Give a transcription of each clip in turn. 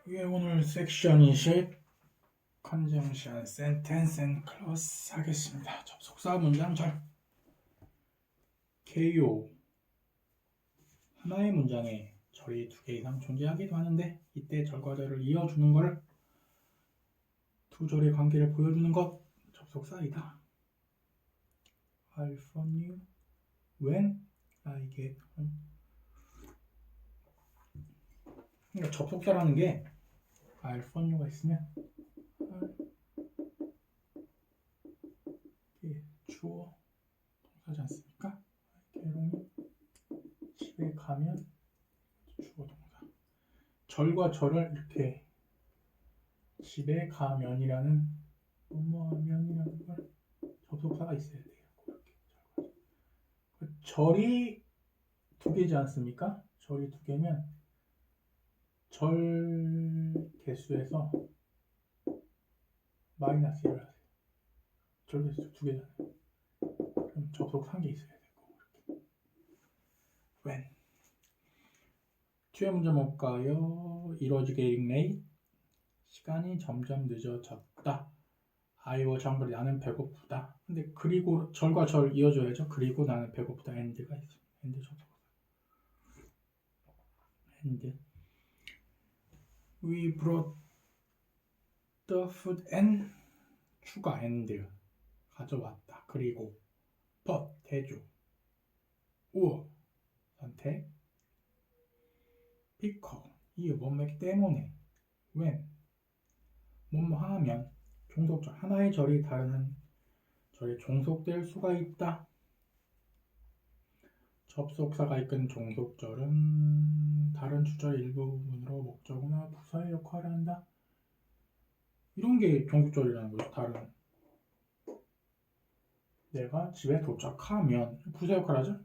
예, 오늘 섹션 20 컨정션 센텐스 앤 클로스 하겠습니다. 접속사 문장 절 KO 하나의 문장에 절이 2개 이상 존재하기도 하는데 이때 절과 절을 이어주는 걸 두 절의 관계를 보여주는 것 접속사이다. I'll phone you when I get home. 그러니까 접속사라는 게 I'll phone you가 있으면 이게 주어 동사지 않습니까? 개롱이 집에 가면 주어 동사. 절과 절을 이렇게 집에 가면이라는 뭐뭐하면이라는 걸 접속사가 있어야 돼요. 그렇게 절이 2개지 않습니까? 절이 2개면 절 개수에서 마이너스 1을 하세요. 절 개수 2개잖아요. 그럼 접속사 1개 있어야 되고 이렇게. when 뒤에 문제 볼까요? 이루어지게 late 시간이 점점 늦어졌다. 아이와 정글이 나는 배고프다. 근데 그리고 절과 절 이어줘야죠. 그리고 나는 배고프다. and가 있어. and 접속사. and we brought the food and 추가 and 가져왔다. 그리고 but 대조 or 선택 because 이유 뭐뭐기 때문에 when 뭐뭐 하면 종속절 하나의 절이 다른 한 절에 종속될 수가 있다. 접속사가 이끈 종속절은 다른 주절 일부분으로 목적어나 부사의 역할을 한다. 이런 게 종속절이라는 거죠. 다른 내가 집에 도착하면 부사 역할을 하죠.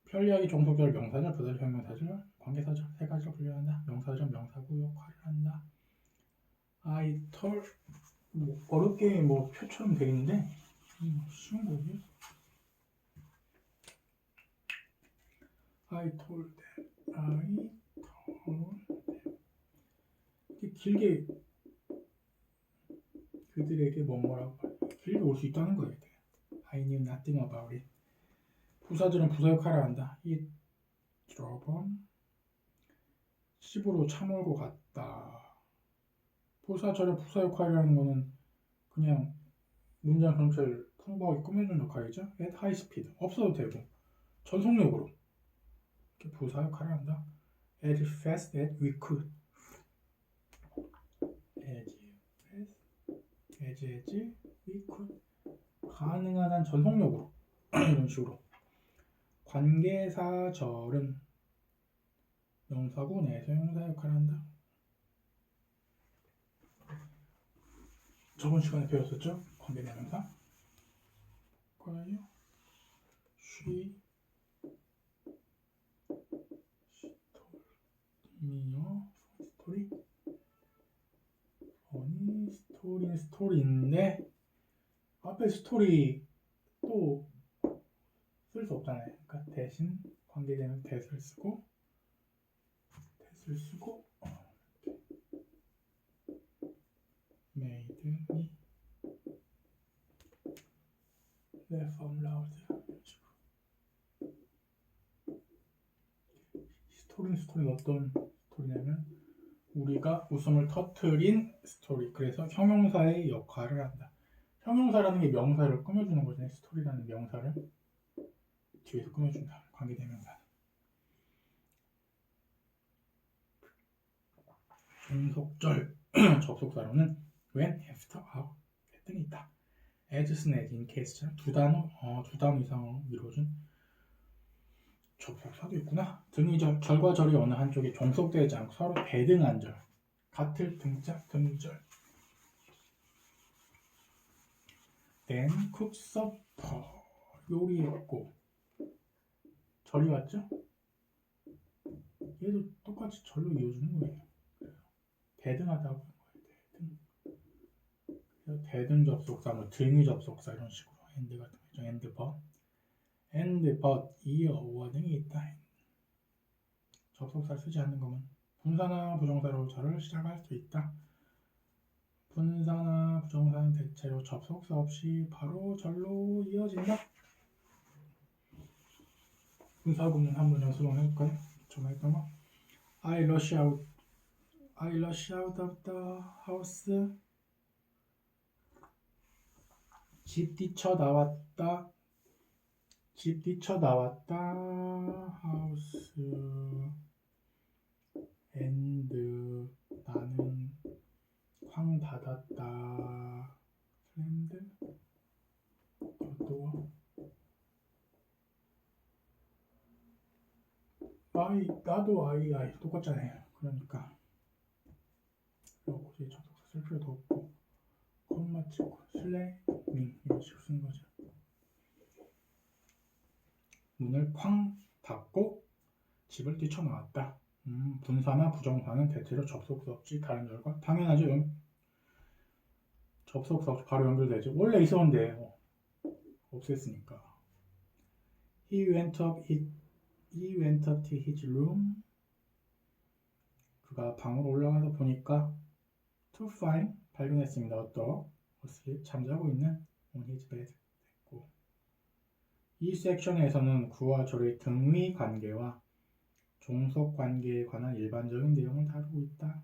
편리하게 종속절, 명사절, 부사절, 형용사절, 관계사절 세 가지로 분류한다. 명사절, 명사구 역할을 한다. I told 뭐 어렵게 뭐 표처럼 돼 있는데 쉬운 거지. I told them. 이렇게 길게 그들에게 뭐라고 길게 올 수 있다는 거예요. I knew nothing about it. 부사절은 부사 역할을 한다. It drove on. 집으로 차 몰고 갔다. 부사절의 부사 역할이라는 거는 그냥 문장 전체를 풍부하게 꾸며주는 역할이죠. At high speed. 없어도 되고 전속력으로 이렇게 부사 역할을 한다. As fast as we could. as we could. 가능한 한 전속력으로 이런 식으로. 관계사절은 명사구 내에서 형사 역할을 한다. 저번 시간에 배웠었죠? 관계대명사. 뭐예요? She told me a story. funny story는 스토리인데 앞에 스토리 또 쓸 수 없잖아요. 그러니까 대신 관계되면 that을 쓰고 made me laugh out loud. 스토리는 어떤 스토리냐면 우리가 웃음을 터뜨린 스토리. 그래서 형용사의 역할을 한다. 형용사라는 게 명사를 꾸며주는 거잖아요. 스토리라는 명사를 뒤에서 꾸며준다. 관계대명사. 종속절 접속사로는 when, after, out 등이 있다. as, as, in case처럼 두 단어 이상으로 이루어진 접속사도 있구나. 등이절, 절과 절이 어느 한쪽이 종속되지 않고 서로 대등한 절, 같을 등짝 등절. then cook supper 요리했고 절이 왔죠? 얘도 똑같이 절로 이어주는 거예요. 대등하다고 하는 거예요. 대등. 대등 접속사, 뭐 등위 접속사 이런 식으로 and 같은 거죠. and but, 이어, or 등이 있다. 접속사 쓰지 않는 거면 분사나 부정사로 절을 시작할 수 있다. 분사나 부정사는 대체로 접속사 없이 바로 절로 이어진다. 분사 구문 한번 연습을 해볼까요? 좀 했던 거. I rush out of the house. 집 뛰쳐나왔다. house and 나는 쾅 닫았다. slammed the door. 나도 I 똑같잖아요. 그러니까 여기 접속사 쓸 필요도 없고 콤마 찍고 슬래밍 이런 식으로 쓰는 거죠. 문을 쾅 닫고 집을 뛰쳐나왔다. 분사나 부정사는 대체로 접속사 없이 다른 절과 당연하죠. 접속사 없이 바로 연결되죠. 원래 있었는데 없앴으니까. He went up to his room. 그가 방으로 올라가서 보니까 to find 발견했습니다. asleep 잠자고 있는 on his bed 됐고. 이 섹션에서는 구와 절의 등위 관계와 종속 관계에 관한 일반적인 내용을 다루고 있다.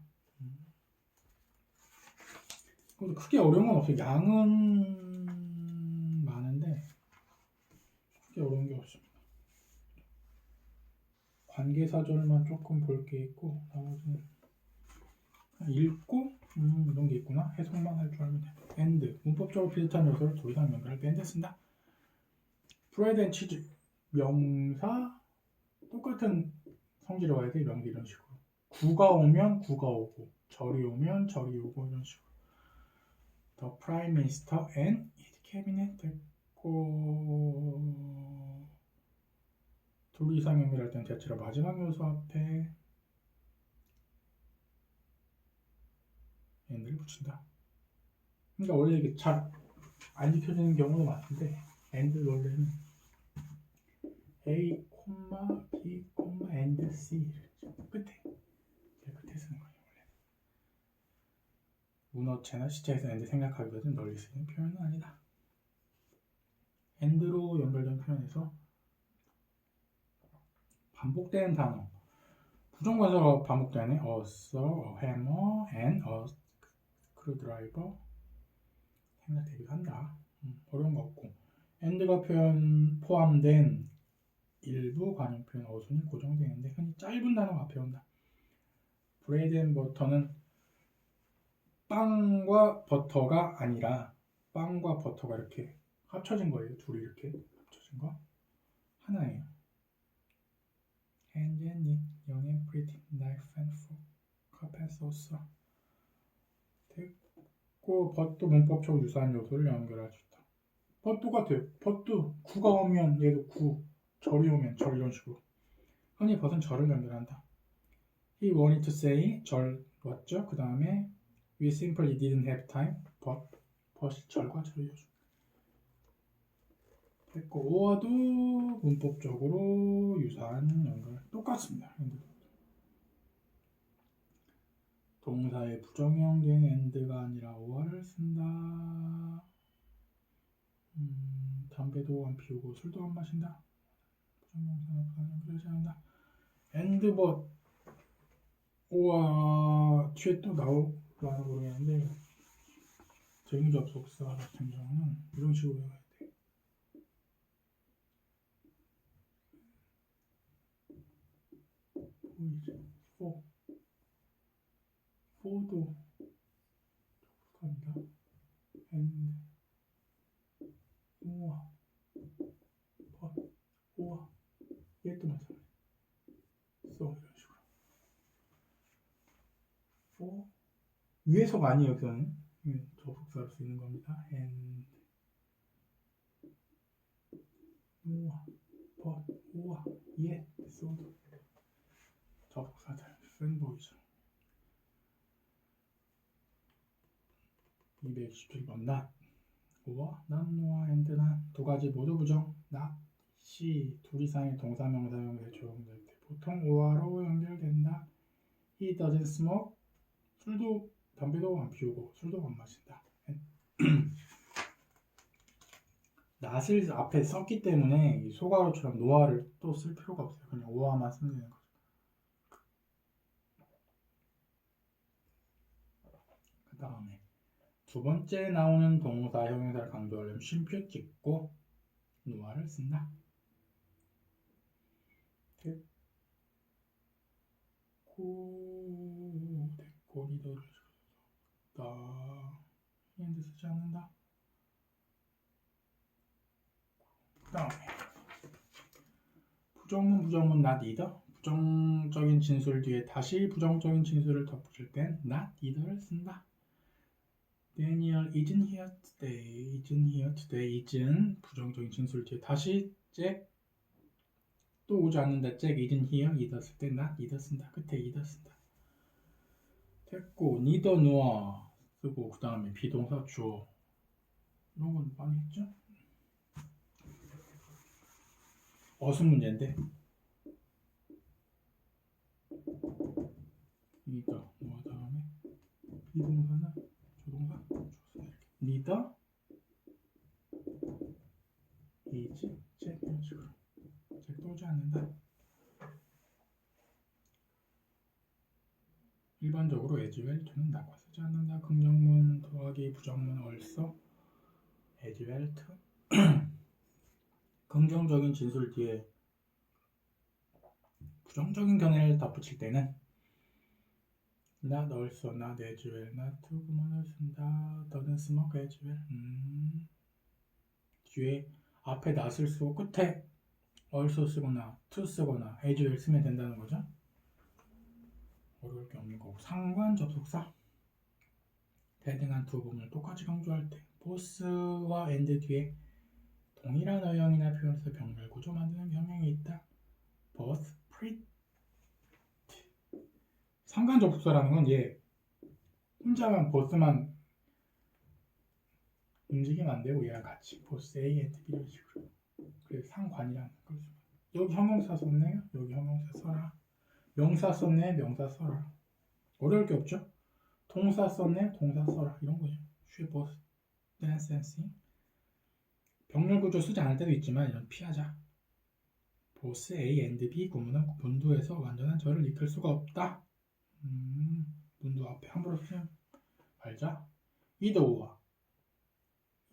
크게 어려운 건 없어요. 양은 많은데 크게 어려운 게 없습니다. 관계사절만 조금 볼 게 있고 나머지는 읽고 이런 게 있구나 해석만 할 줄 알면 돼. and 문법적으로 비슷한 요소를 더 이상 연결할 때 and 쓴다. bread and cheese 명사 똑같은 성질이 와야 돼. 명사 이런 식으로 구가 오면 구가 오고 절이 오면 절이 오고 이런 식으로. The Prime Minister and his cabinet 됐고 둘 이상 연결할 때는 대체로 마지막 요소 앞에 and를 붙인다. 그러니까 원래 이게 잘 안 지켜지는 경우도 많은데 and 원래는 A, B, and C 끝에 쓰는 거예요. 원래 문어체나 시체에서 and 생략하기보다는 널리 쓰이는 표현은 아니다. and로 연결된 표현에서 반복되는 단어 부정관사가 반복되네. a saw, a hammer, and a screwdriver 생략되기도 한다. 어려운 거 없고 and가 포함된 일부 관용 표현 어순이 고정되는데 흔히 짧은 단어가 앞에 온다. bread and butter는 빵과 버터가 아니라 빵과 버터가 이렇게 합쳐진 거예요. 둘이 이렇게 합쳐진 거 하나예요. hand and knit, young and pretty, knife and fork, cup and saucer 됐고 but도 문법적으로 유사한 요소를 연결할 수 있다. but 똑같아요. but도 구가 오면 얘도 구, 절이 오면 절 이런 식으로 흔히 but은 절을 연결한다. He wanted to say 절 왔죠. 그 다음에 we simply didn't have time but이 절과 절을 이어줍니다. 됐고 오어도 문법적으로 유사한 연결 똑같습니다. 동사의 부정형된 and가 아니라 오어를 쓴다. 담배도 안 피우고 술도 안 마신다. 부정형사나 부정형사지 않는다. and but 오와 뒤에 또 나오려나 모르겠는데 적용접속사 같은 경우는 이런 식으로 해야 돼. 보이죠? for도 접속사입니다. and 오와 but 오와 얘도 마찬가지. so 이런 식으로. for 위에서가 아니에요. 여기서는 접속사로 쓰이는 겁니다. and 오와 but 오와 yet so도 접속사들 쓴 보이죠. 227번 not 오와 not, no와 and, not 두 가지 모두 부정. not, she 둘 이상의 동사, 명사, 형용사에 적용될 때 보통 오와로 연결된다. He doesn't smoke. 술도 담배도 안 피우고 술도 안 마신다. 낫을 앞에 썼기 때문에 이 소가로처럼 노아를 또 쓸 필요가 없어요. 그냥 오아만 쓰면 되는 거죠. 그 다음에 두 번째 나오는 동사 형용사를 강조하려면 쉼표 찍고 노아를 쓴다. 됐고 리더를 썼다. 핸드 쓰지 않는다. 그 다음에 부정문 not either. 부정적인 진술 뒤에 다시 부정적인 진술을 덧붙일 땐 not either를 쓴다. Daniel isn't here today. isn't here today. isn't 부정적인 진술 뒤에 다시 Jack 또 오지 않는다. Jack isn't here. either 쓸 때 not either 쓴다. 끝에 either 쓴다. 됐고 neither nor 쓰고 그 다음에 비동사 주어 이런 건 많이 했죠? 어순 문제인데 neither nor 다음에 비동사나 조동사 neither is Jack 이런 식으로 Jack 또 오지 않는다. 일반적으로 as well to는 낙과 쓰지 않는다. 긍정문 더하기 부정문 also as well to 긍정적인 진술 뒤에 부정적인 견해를 덧붙일 때는 not also, not as well, not to 구문을 쓴다. doesn't smoke as well. 뒤에 앞에 not을 쓰고 끝에 also 쓰거나 to 쓰거나 as well 쓰면 된다는 거죠. 어려울 게 없는 거고. 상관 접속사 대등한 두 부분을 똑같이 강조할 때 both와 and 뒤에 동일한 어형이나 표현에서 병렬 구조 만드는 경향이 있다. both, pretty. 상관 접속사라는 건 얘 혼자만 both만 움직이면 안 되고 얘랑 같이 both A and B 이런 식으로. 그래서 상관이라는 거죠. 여기 형용사 썼네요. 여기 형용사 써라. 명사 썼네. 명사 써라. 어려울 게 없죠? 동사 썼네. 동사 써라. 이런 거죠. She both dance and sing. 병렬 구조 쓰지 않을 때도 있지만 이런 피하자. both A and B 구문은 문두에서 완전한 절을 이끌 수가 없다. 문두 앞에 함부로 쓰면 알자. either와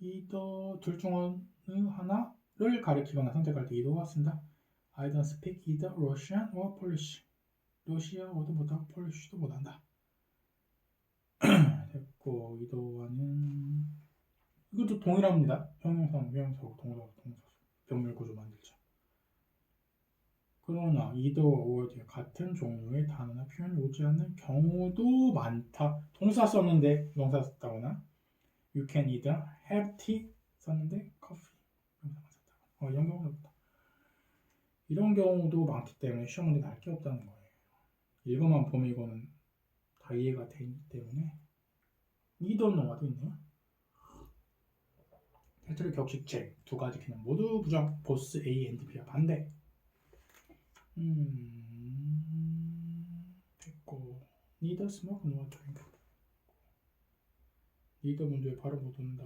either 둘 중 어느 하나를 가리키거나 선택할 때 either와 쓴다. I don't speak either Russian or Polish. 러시아어도 못하고 폴리시도 못한다. 됐고 either와는 이것도 동일합니다. 형용사는 형용사고 동사고 동사고 병렬 구조 만들죠. 그러나 either와 or 뒤에 같은 종류의 단어나 표현이 오지 않는 경우도 많다. 동사 썼는데 명사 썼다거나 You can either have tea 썼는데 coffee 명사만 썼다거나 이런 경우도 없다. 이런 경우도 많기 때문에 시험 문제 날 게 없다는 거예요. 읽어만 보면 이거는 다 이해가 되기 때문에 either no와도 있네요. 패트리 격식책 두 가지 기능 모두 부정 both A and B와 반대. 됐고 neither smoke nor drink. neither 문제에 바로 못 온다.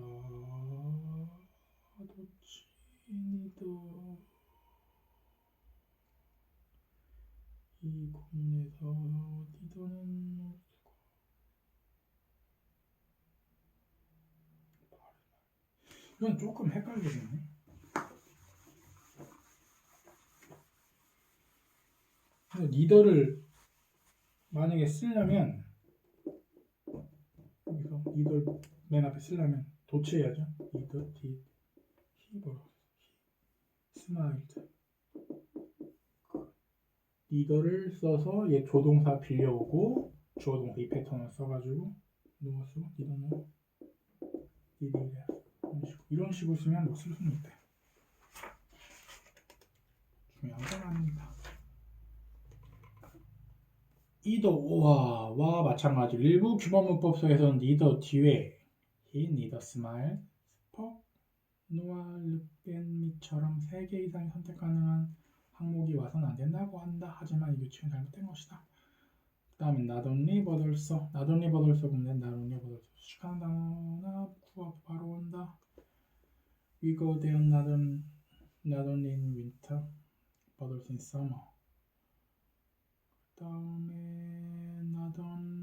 도치 neither 이 구문에서 neither는 이건 조금 헷갈리겠네. neither를 만약에 쓰려면 여기서 neither 맨 앞에 쓰려면 도치해야죠. neither did he 뭐라고 smiled. neither를 써서 얘 조동사 빌려오고 주어동사 이 패턴을 써가지고 누가 쓰고 neither no did he 이런 식으로 쓰면 뭐 쓸 수는 있대. 중요한 건 아닙니다. either와 마찬가지로 일부 규범 문법서에서는 neither 뒤에 he neither smile, spoke, nor looked at me처럼 3개 이상의 선택 가능한 항목이 와서는 안 된다고 한다. 하지만 이 규칙은 잘못된 것이다. 그 다음에 not only but also not only but also 그러면 not only but also 수식하는 단어나 구하고 바로 온다. We go there not only in winter but also in summer. 그 다음에 not only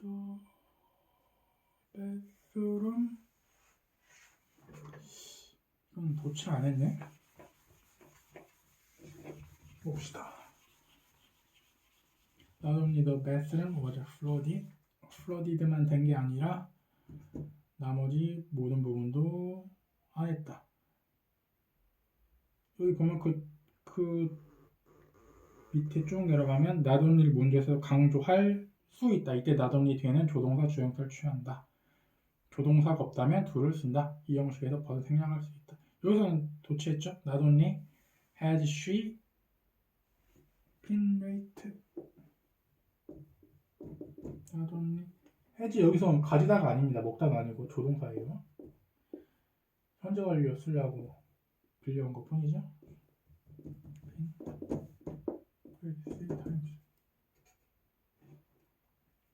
the bathroom 이건 도치 안 했네. 봅시다. Not only the bathroom was flooded만 된 게 아니라 나머지 모든 부분도 안 했다. 여기 보면 그 밑에 쭉 내려가면 not only를 문제에서 강조할 수 있다. 이때 not only 뒤에는 조동사 주형태를 취한다. 조동사가 없다면 do를 쓴다. 이 형식에서 벌써 생략할 수 있다. 여기서는 도치했죠? not only has she been raped. not only has 여기서 가지다가 아닙니다. 먹다가 아니고 조동사예요. 현재 완료 쓰려고 빌려온 것 뿐이죠.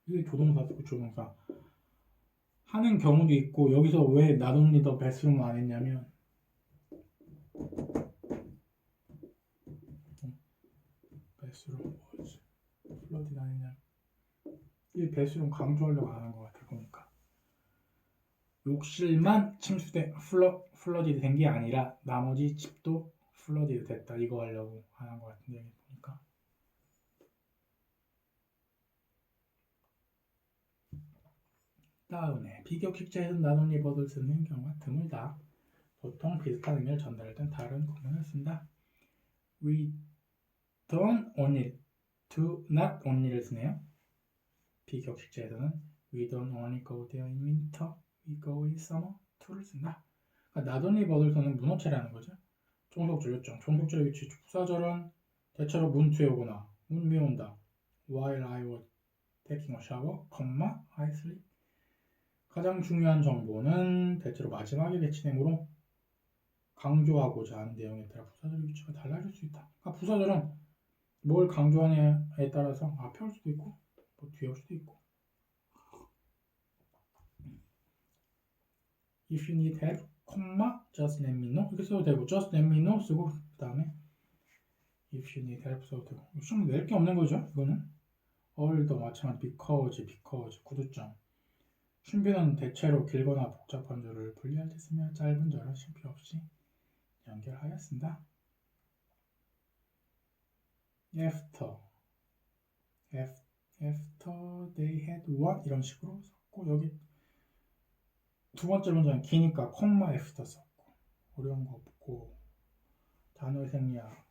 이게 조동사 쓰고 조동사 하는 경우도 있고 여기서 왜 not only the bathroom 안 했냐면 bathroom was flooded 안 했냐면 이 bathroom 강조하려고 안 한 것 같아 보니까 욕실만 침수돼 flooded 된 게 아니라 나머지 집도 flooded 됐다 이거 하려고 안 한 것 같은데 보니까 다음에 비격식제에서 not only but을 쓰는 경우가 드물다. 보통 비슷한 의미를 전달할 땐 다른 구문을 쓴다. We don't only do not only를 쓰네요. 비격식제에서는 we don't only go there in winter, we go in summer to를 쓴다. 그러니까 not only but을 쓰는 문어체라는 거죠. 종속절 요점, 종속절의 위치, 부사절은 대체로 문 뒤에 오거나 문 위에 온다. While I was taking a shower, I sleep. 가장 중요한 정보는 대체로 마지막에 배치되므로 강조하고자 하는 내용에 따라 부사절의 위치가 달라질 수 있다. 그러니까 부사절은 뭘 강조하냐에 따라서 앞에 올 수도 있고 뭐 뒤에 올 수도 있고. If you need help, just let me know 이렇게 써도 되고 just let me know 쓰고 그 다음에 if you need help 써도 되고 좀 낼 게 없는 거죠. 이거는 all도 마찬가지 because 구두점 쉼표는 대체로 길거나 복잡한 절을 분리할 때 쓰며 짧은 절은 쉼표 없이 연결하였습니다. After they had what 이런 식으로 썼고 여기 두 번째 문장은 기니까 after 썼고 어려운 거 없고 단어의 생략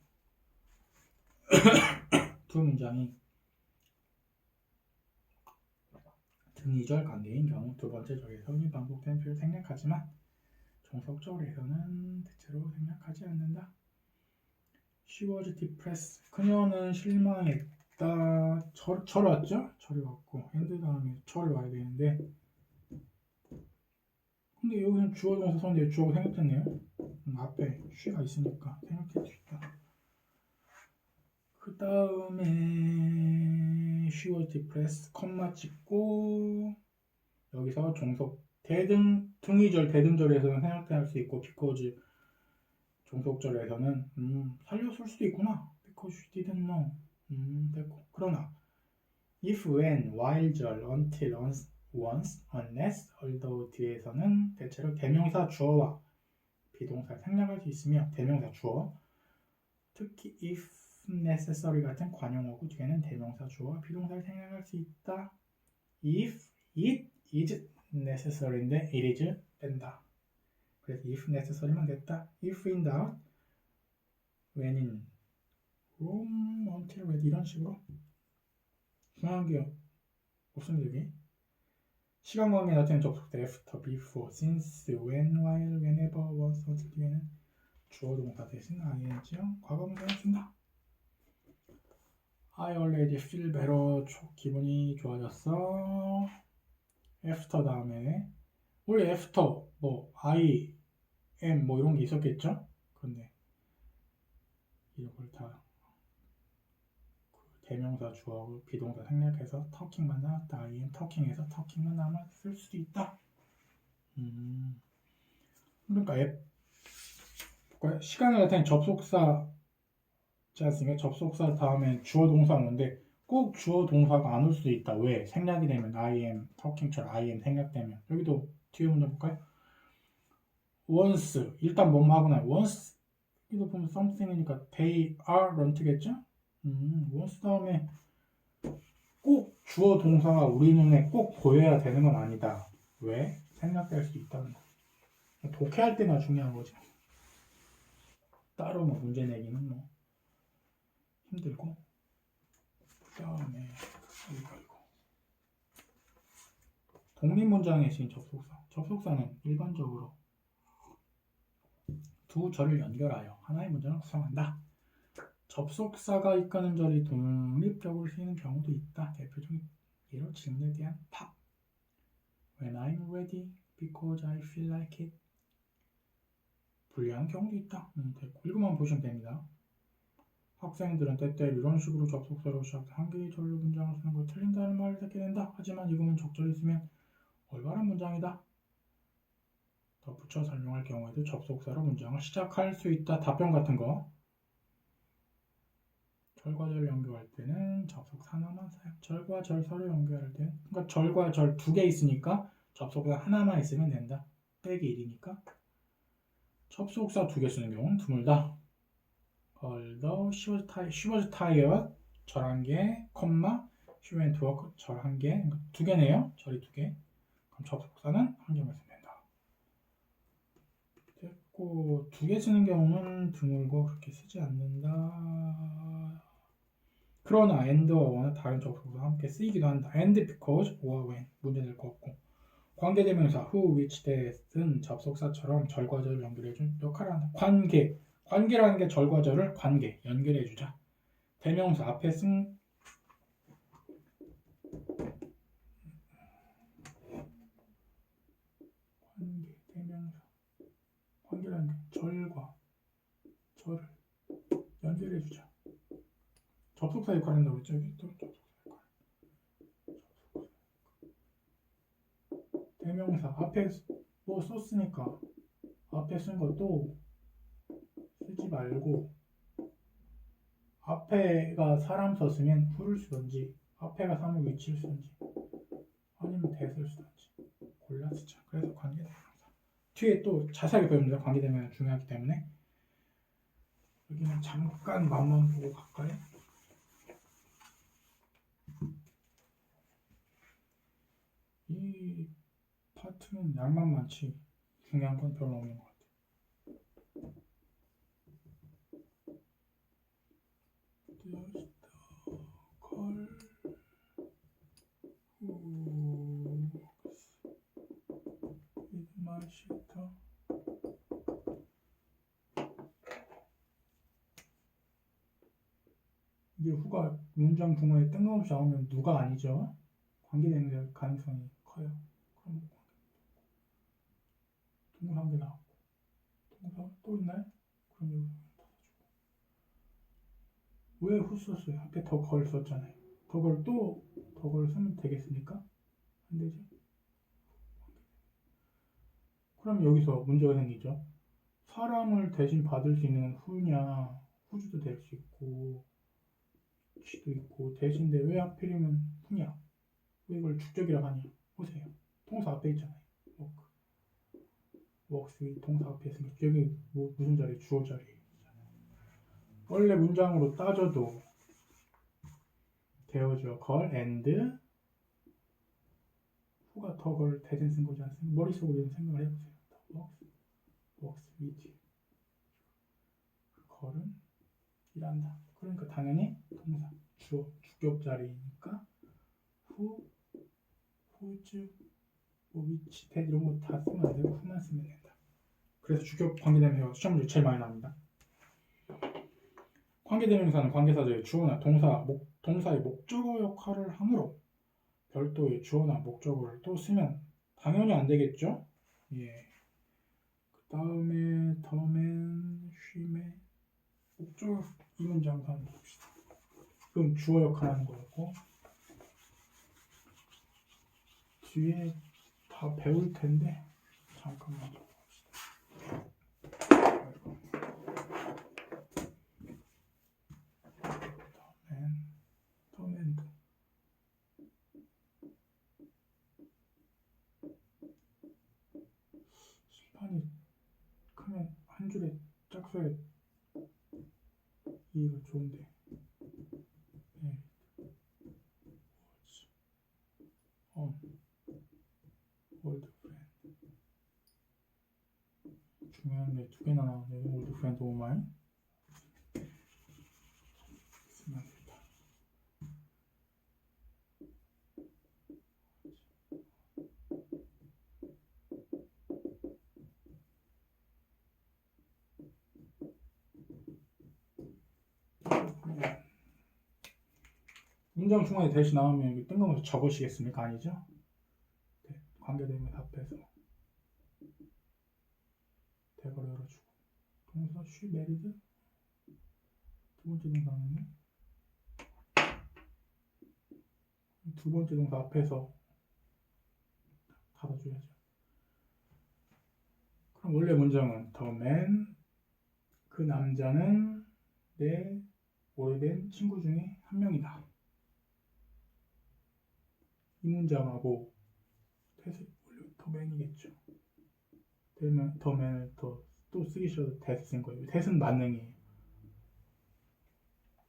두 문장이 등이절 관계인 경우 두 번째 절에서 이 반복된 표를 생략하지만 종속절에서는 대체로 생략하지 않는다. She was depressed. 그녀는 실망했다. 절 왔죠? 절이 왔고 and 다음에 절이 와야 되는데 근데 여기는 주어 동사 썼는데 주어가 생략됐네요. 앞에 she가 있으니까 생략될 수 있다. 그 다음에 she was depressed, 컴마 찍고 여기서 종속 등이절 대등절에서는 생략할 수 있고 because 종속절에서는 살려쓸 수도 있구나. because you didn't know 됐고 그러나 if, when, while절, until, once, unless, although 뒤에서는 대체로 대명사 주어와 비동사 생략할 수 있으며 대명사 주어 특히 if necessary 같은 관용어구 뒤에는 대명사 주어와 비동사를 생략할 수 있다. If it is necessary인데 it is 뺀다. 그래서 if necessary만 됐다. If in doubt, when in Rome, until when 이런 식으로 중요한 게 없습니다. 여기 시간 관계 나타낸 접속대 after, before, since, when, while, whenever, once, until 뒤에는 주어 동사 대신 ing형 과거분사를 쓴다. I already feel better. 기분이 좋아졌어. after 다음에 원래 after 뭐 I am 뭐 이런 게 있었겠죠? 근데 이걸 다 대명사 주어하고 비동사 생략해서 터킹만 나왔다. IM 터킹해서 터킹만 남았을 수도 있다. 그러니까 시간을 나타낸 접속사 있지 않습니까? 접속사 다음에 주어 동사 오는데 꼭 주어 동사가 안 올 수도 있다. 왜? 생략이 되면 IM 터킹처럼 IM 생략되면 여기도 뒤에 문제 볼까요? once 일단 뭐뭐 하고 나요. once 여기도 보면 something이니까 they are 런트겠죠? once 다음에 꼭 주어 동사가 우리 눈에 꼭 보여야 되는 건 아니다. 왜? 생략될 수 있다는 거. 독해할 때가 중요한 거지. 따로 뭐 문제 내기는 뭐 힘들고. 그 다음에 이거 독립문장에 쓰인 접속사. 접속사는 일반적으로 두 절을 연결하여 하나의 문장을 구성한다. 접속사가 이끄는 절이 독립적으로 쓰이는 경우도 있다. 대표적인 예로 질문에 대한 답. When I'm ready, because I feel like it. 불리한 경우도 있다. 읽어만 보시면 됩니다. 학생들은 때때로 이런 식으로 접속사로 시작된 한 개의 절로 문장을 쓰는 걸 틀린다는 말을 듣게 된다. 하지만 이거는 적절히 쓰면 올바른 문장이다. 덧붙여 설명할 경우에도 접속사로 문장을 시작할 수 있다. 답변 같은 거. 절과 절을 연결할 때는 접속사 하나만 사용. 절과 절 서로 연결할 때는 그러니까 절과 절 두 개 있으니까 접속사 하나만 있으면 된다. 빼기 1이니까. 접속사 두 개 쓰는 경우는 드물다. Although she was tired 절 한 개, 콤마 she went to work 절 한 개, 그러니까 두 개네요. 절이 두 개. 그럼 접속사는 한 개만 쓰면 된다. 됐고 두 개 쓰는 경우는 드물고 그렇게 쓰지 않는다. 그러나 and와 어나 다른 접속사와 함께 쓰이기도 한다. and because or when 문제될 것 같고 관계대명사 who, which, that은 접속사처럼 절과 절을 연결해준 역할을 한다. 관계라는 게 절과 절을 관계 연결해주자. 대명사 앞에 쓴 관계 대명사 관계라는 게 절과 절을 연결해주자. 접속사 역할을 한다고 했죠. 여기 또 접속사 역할. 대명사 앞에 뭐 썼으니까 앞에 쓴 것도 쓰지 말고 앞에가 사람 썼으면 who를 쓰던지 앞에가 사물 위치를 쓰던지 아니면 that을 쓰던지 골라 쓰자. 그래서 관계대명사 뒤에 또 자세하게 배웁니다. 관계대명사 중요하기 때문에 여기는 잠깐 맛만 보고 갈까요? 이 파트는 양만 많지 중요한 건 별로 없는 것 같아요. Just call with my sister. 이게 후가 문장 중간에 뜬금없이 나오면 누가 아니죠? 관계대명사 가능성이 커요. 그럼 동사 한 개 나왔고 동사 또 있나요? 그럼 여기 왜 후 썼어요? 앞에 더 걸 썼잖아요. 더 걸 쓰면 되겠습니까? 안 되죠? 그럼 여기서 문제가 생기죠. 사람을 대신 받을 수 있는 후냐 후주도 될 수 있고 시도 있고 대신데 왜 하필이면 후냐? 왜 이걸 주격이라고 하냐? 보세요. 동사 앞에 있잖아요. works 동사 앞에 있으니까 여기 뭐 무슨 자리? 주어 자리. 원래 문장으로 따져도 되어져 걸 and 후가 더 걸 대신 쓴 거지 않습니까? 머릿속으로 생각을 해보세요. works with 걸은 일한다. 그러니까 당연히 동사 주어 주격 자리니까 who, whose, 뭐 which, that 이런 거 다 쓰면 안 되고 후만 쓰면 된다. 그래서 주격 관계대명사가 시험 문제 제일 많이 나옵니다. 관계대명사는 관계사절의 주어나 동사의 목적어 역할을 하므로 별도의 주어나 목적어를 또 쓰면 당연히 안 되겠죠? 예. 그 다음에 더맨, 쉬맨 목적어 이 문장 한번 봅시다. 그럼 주어 역할하는 거였고 뒤에 다 배울 텐데 잠깐만. 더맨도 심판이 크면 한 줄에 짝 써야 이해가 좋은데. 네. 올드 프렌드 중요한 게 두 개나 나오네. 올드 프렌드 오마이 쓰면 되겠다. 문장 중간에 대시 나오면 이거 뜬금없이 적으시겠습니까? 아니죠? 네, 관계대명사 앞에서 대괄호 열어주고 동사 she married 두 번째 동사는 두 번째 동사 앞에서 닫아줘야죠. 그럼 원래 문장은 the man 그 남자는 내 오래된 친구 중에 한 명이다. 이 문장하고 대신 원래 the man이겠죠. 되면 the man을 또 쓰기 싫어서 that 쓴 거예요. that은 만능이에요.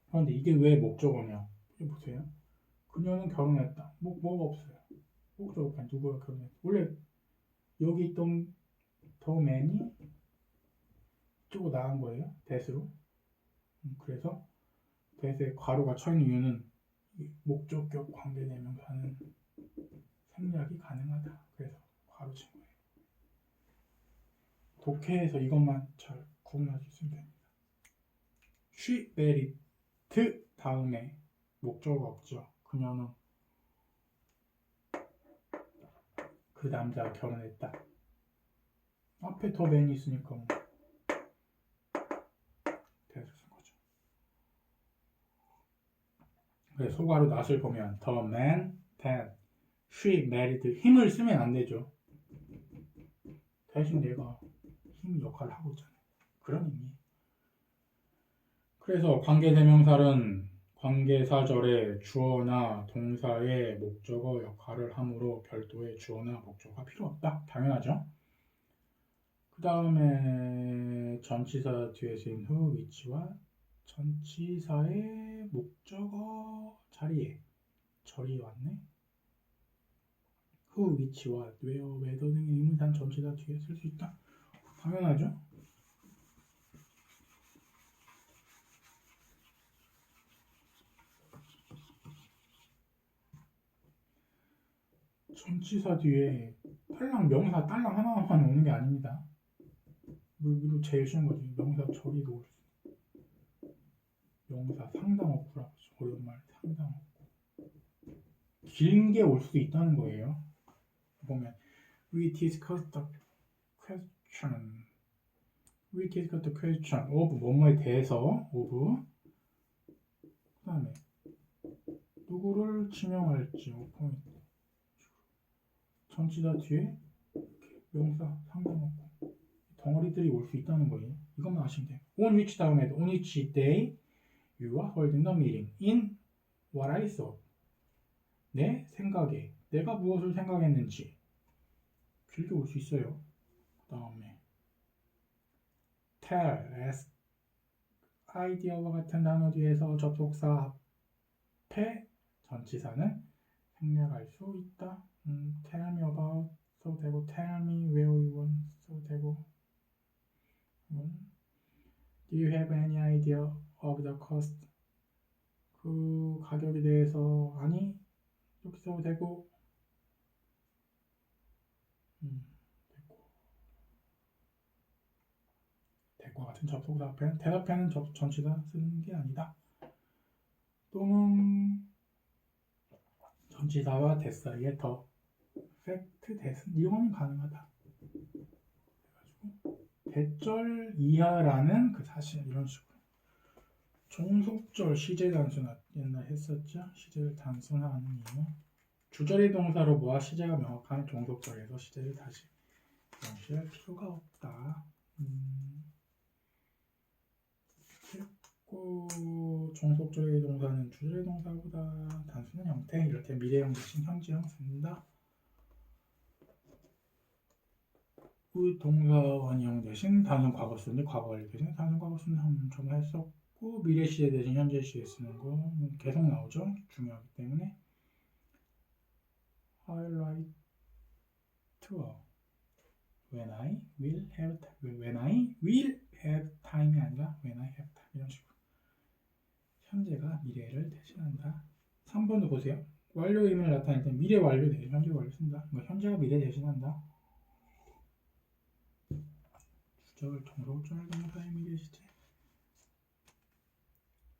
그런데 이게 왜 목적어냐? 이게 보세요. 그녀는 결혼했다. 뭐가 없어요. 목적어 없이 누구랑 결혼했다. 원래 여기 있던 the man이 이쪽으로 나간 거예요. that으로. 그래서 that에 괄호가 쳐 있는 이유는 목적격 관계대명사는 생략이 가능하다. 그래서 괄호 친 거예요. 독해에서 이것만 잘 구분할 수 있으면 됩니다. she married 다음에 목적어가 없죠. 그녀는 그 남자와 결혼했다. 앞에 더 맨이 있으니까 뭐 대해서 쓴 거죠. 그래서 소괄호 낫을 보면 the man that she married 힘을 쓰면 안 되죠. 대신 내가 힘 역할을 하고 있잖아요. 그런 의미. 그래서 관계대명사는 관계사절에 주어나 동사의 목적어 역할을 하므로 별도의 주어나 목적어가 필요 없다. 당연하죠. 그 다음에 전치사 뒤에 쓰인 후 위치와 전치사의 목적어 자리에 절이 왔네. 후 위치와 where, whether 등의 의문사 전치사 뒤에 쓸 수 있다. 당연하죠. 전치사 뒤에 딸랑 명사 딸랑 하나만 오는 게 아닙니다. 이거 제일 쉬운 거지. 명사 절이도 올 수 있어. 명사 상당어구라고 하죠. 어려운 말 상당어구. 긴 게 올 수도 있다는 거예요. 보면 we discussed the question of 뭐뭐에 대해서 of 그 다음에 누구를 지명할지 포인트 전치사 뒤에 명사 상관없고 덩어리들이 올 수 있다는 거예요. 이것만 아시면 돼요. on which 다음에도 on which day you are holding the meeting in what I thought 내 생각에 내가 무엇을 생각했는지 길게 올 수 있어요. 그 다음에 tell, ask, idea와 같은 단어 뒤에서 접속사 앞에 전치사는 생략할 수 있다. tell me about 써도 되고 tell me where you want 써도 되고 do you have any idea of the cost 그 가격에 대해서 아니 이렇게 써도 되고 대과 같은 접속사 앞에는 대답하는 전치사 쓰는 게 아니다. 또는 전치사와 that 사이에 더 fact, that은 이용은 가능하다. 그래가지고 대절 이하라는 그 사실 이런 식으로 종속절 시제 단순 옛날 했었죠. 시제를 단순화하는 이유. 주절의 동사로 모아 시제가 명확한 종속절에서 시제를 다시 명시할 필요가 없다. 했고 종속절의 동사는 주절의 동사보다 단순한 형태, 이럴 때 미래형 대신 현재형 쓴다. 그 동사 원형 대신 단순 과거 쓰는데 과거 완료 대신 단순 과거 쓰는 좀 했었고, 미래 시제 대신 현재 시제 쓰는 거 계속 나오죠. 중요하기 때문에. I'll write to when I will have time. when I will have time이 아니라 when I have time, 이런 식으로 현재가 미래를 대신한다. 3번도 보세요. 완료 의미를 나타낼 때 미래 완료 대신 현재 완료 쓴다. 현재가 미래 대신한다. 주절, 종속절, 동사의 미래 시제.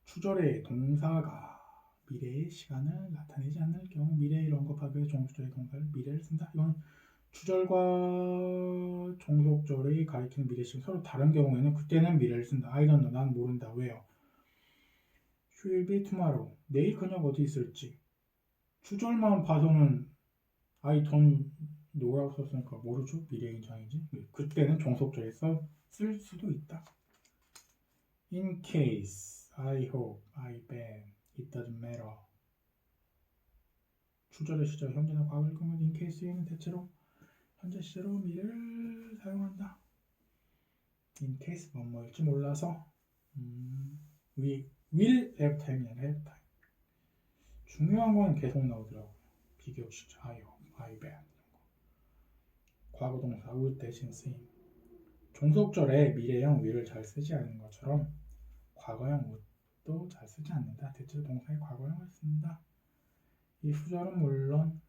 주절의 동사가 미래의 시간을 나타내지 않을 경우 미래를 언급하기 위해 종속절의 동사를 미래를 쓴다. 이건 주절과 종속절이 가리키는 미래 시간 서로 다른 경우에는 그때는 미래를 쓴다. I don't know, 난 모른다. 왜요? She'll be tomorrow. 내일 그녀가 어디 있을지. 주절만 봐서는 I don't know라고 썼으니까 모르죠. 미래인장이지. 그때는 종속절에서 쓸 수도 있다. In case, I hope, I bet, it doesn't matter. 주절의 시절, 현재나 과거일 경우 in case에는 대체로 현재 시제로 미래를 사용한다. In case 뭐일지 몰라서 we will have time이 아니라 have time. 중요한 건 계속 나오더라고요. 비교 시제, I hope, I bet 이런 거. 과거 동사 will 대신 쓰임. 종속절에 미래형 will을 잘 쓰지 않는 것처럼 과거형 would도 잘 쓰지 않는다. 대체로 동사의 과거형을 쓴다. 이 후절은 물론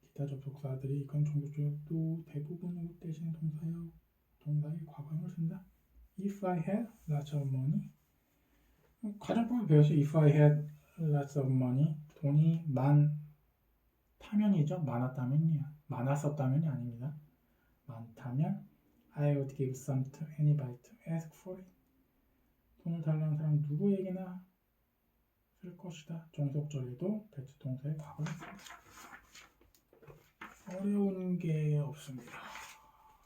기타 접속사들이 이건 종속절도 대부분 would 대신에 동사의 과거형을 쓴다. If I had lots of money. 가정법을 배웠어요. If I had lots of money. 돈이 많다면이죠. 많았었다면이 아닙니다. 많다면 I would give some to anybody to ask for it. 돈을 달라는 사람 누구에게나 쓸 것이다. 종속절에도 대체 동사의 과거를 씁니다. 어려운 게 없습니다.